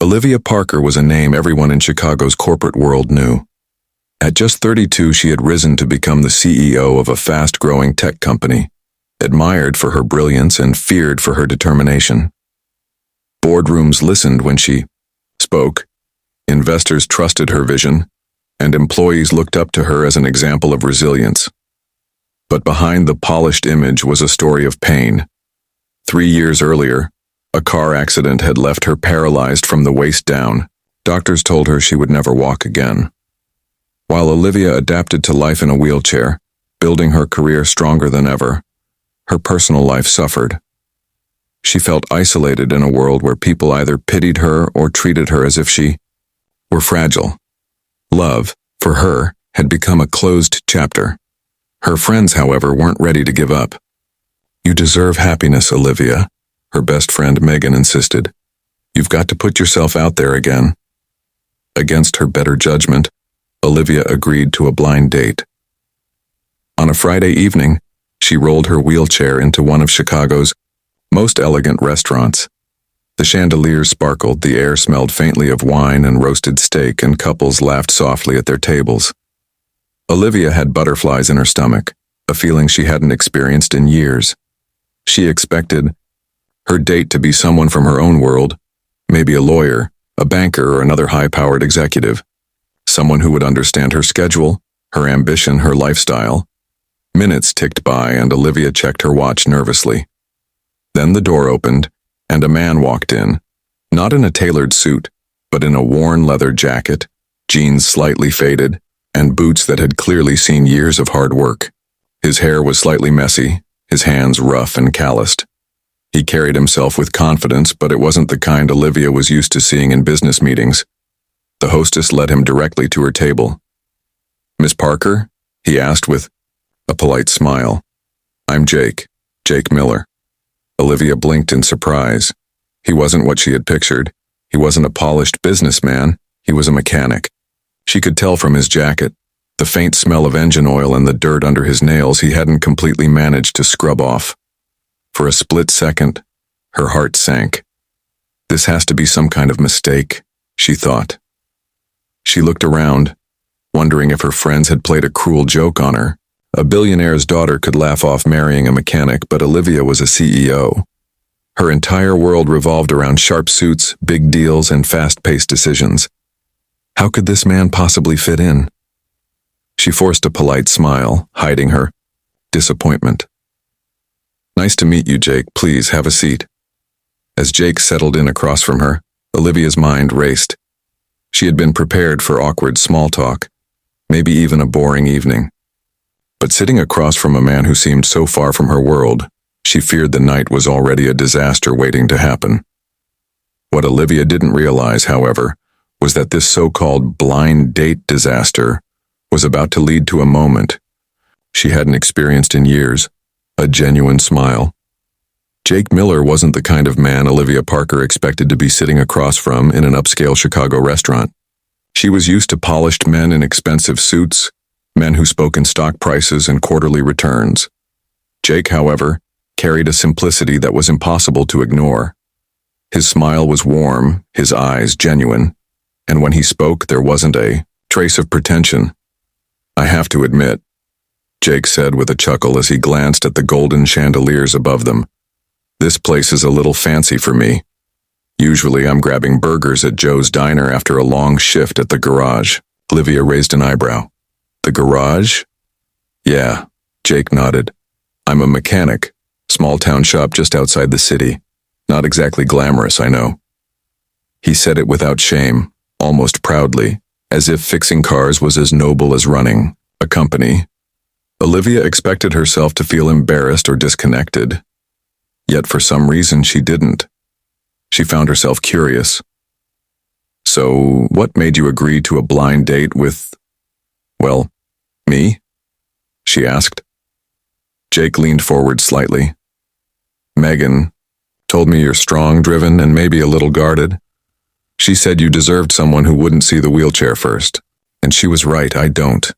Olivia Parker was a name everyone in Chicago's corporate world knew. At just 32, she had risen to become the CEO of a fast-growing tech company, admired for her brilliance and feared for her determination. Boardrooms listened when she spoke, investors trusted her vision, and employees looked up to her as an example of resilience. But behind the polished image was a story of pain. 3 years earlier, a car accident had left her paralyzed from the waist down. Doctors told her she would never walk again. While Olivia adapted to life in a wheelchair, building her career stronger than ever, her personal life suffered. She felt isolated in a world where people either pitied her or treated her as if she were fragile. Love, for her, had become a closed chapter. Her friends, however, weren't ready to give up. "You deserve happiness, Olivia," her best friend Megan insisted. "You've got to put yourself out there again." Against her better judgment, Olivia agreed to a blind date. On a Friday evening, she rolled her wheelchair into one of Chicago's most elegant restaurants. The chandeliers sparkled, the air smelled faintly of wine and roasted steak, and couples laughed softly at their tables. Olivia had butterflies in her stomach, a feeling she hadn't experienced in years. She expected her date to be someone from her own world, maybe a lawyer, a banker, or another high-powered executive. Someone who would understand her schedule, her ambition, her lifestyle. Minutes ticked by and Olivia checked her watch nervously. Then the door opened, and a man walked in, not in a tailored suit, but in a worn leather jacket, jeans slightly faded, and boots that had clearly seen years of hard work. His hair was slightly messy, his hands rough and calloused. He carried himself with confidence, but it wasn't the kind Olivia was used to seeing in business meetings. The hostess led him directly to her table. "Miss Parker?" he asked with a polite smile. "I'm Jake Miller." Olivia blinked in surprise. He wasn't what she had pictured. He wasn't a polished businessman, he was a mechanic. She could tell from his jacket, the faint smell of engine oil and the dirt under his nails he hadn't completely managed to scrub off. For a split second, her heart sank. This has to be some kind of mistake, she thought. She looked around, wondering if her friends had played a cruel joke on her. A billionaire's daughter could laugh off marrying a mechanic, but Olivia was a CEO. Her entire world revolved around sharp suits, big deals, and fast-paced decisions. How could this man possibly fit in? She forced a polite smile, hiding her disappointment. "Nice to meet you, Jake. Please have a seat." As Jake settled in across from her, Olivia's mind raced. She had been prepared for awkward small talk, maybe even a boring evening. But sitting across from a man who seemed so far from her world, she feared the night was already a disaster waiting to happen. What Olivia didn't realize, however, was that this so-called blind date disaster was about to lead to a moment she hadn't experienced in years, a genuine smile. Jake Miller wasn't the kind of man Olivia Parker expected to be sitting across from in an upscale Chicago restaurant. She was used to polished men in expensive suits, men who spoke in stock prices and quarterly returns. Jake, however, carried a simplicity that was impossible to ignore. His smile was warm, his eyes genuine, and when he spoke there wasn't a trace of pretension. "I have to admit," Jake said with a chuckle as he glanced at the golden chandeliers above them, "this place is a little fancy for me. Usually I'm grabbing burgers at Joe's Diner after a long shift at the garage." Olivia raised an eyebrow. "The garage?" "Yeah," Jake nodded. "I'm a mechanic, small-town shop just outside the city. Not exactly glamorous, I know." He said it without shame, almost proudly, as if fixing cars was as noble as running a company. Olivia expected herself to feel embarrassed or disconnected, yet for some reason she didn't. She found herself curious. "So, what made you agree to a blind date with, well, me?" she asked. Jake leaned forward slightly. "Megan told me you're strong, driven, and maybe a little guarded. She said you deserved someone who wouldn't see the wheelchair first. And she was right, I don't."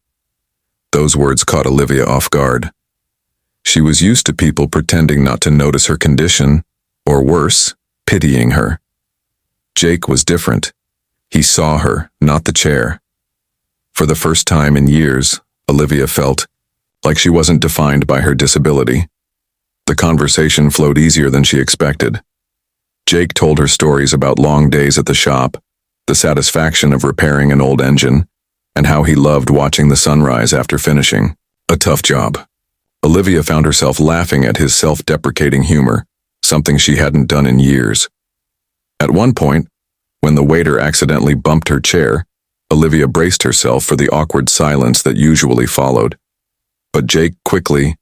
Those words caught Olivia off guard. She was used to people pretending not to notice her condition, or worse, pitying her. Jake was different. He saw her, not the chair. For the first time in years, Olivia felt like she wasn't defined by her disability. The conversation flowed easier than she expected. Jake told her stories about long days at the shop, the satisfaction of repairing an old engine, and how he loved watching the sunrise after finishing. A tough job. Olivia found herself laughing at his self-deprecating humor, something she hadn't done in years. At one point, when the waiter accidentally bumped her chair, Olivia braced herself for the awkward silence that usually followed. But Jake quickly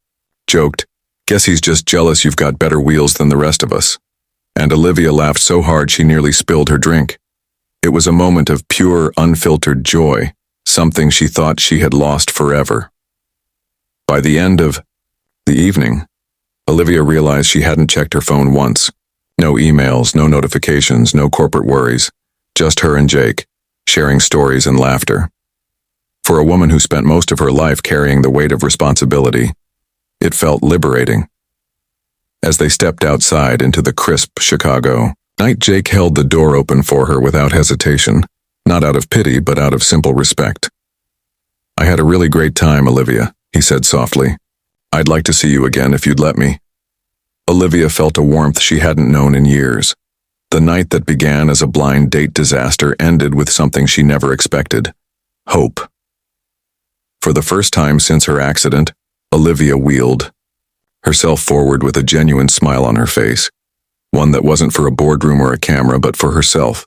joked, "Guess he's just jealous you've got better wheels than the rest of us." And Olivia laughed so hard she nearly spilled her drink. It was a moment of pure, unfiltered joy, something she thought she had lost forever. By the end of the evening, Olivia realized she hadn't checked her phone once. No emails, no notifications, no corporate worries. Just her and Jake, sharing stories and laughter. For a woman who spent most of her life carrying the weight of responsibility, it felt liberating. As they stepped outside into the crisp Chicago night, Jake held the door open for her without hesitation, not out of pity but out of simple respect. "I had a really great time, Olivia," he said softly. "I'd like to see you again if you'd let me." Olivia felt a warmth she hadn't known in years. The night that began as a blind date disaster ended with something she never expected: hope. For the first time since her accident, Olivia wheeled herself forward with a genuine smile on her face, one that wasn't for a boardroom or a camera but for herself.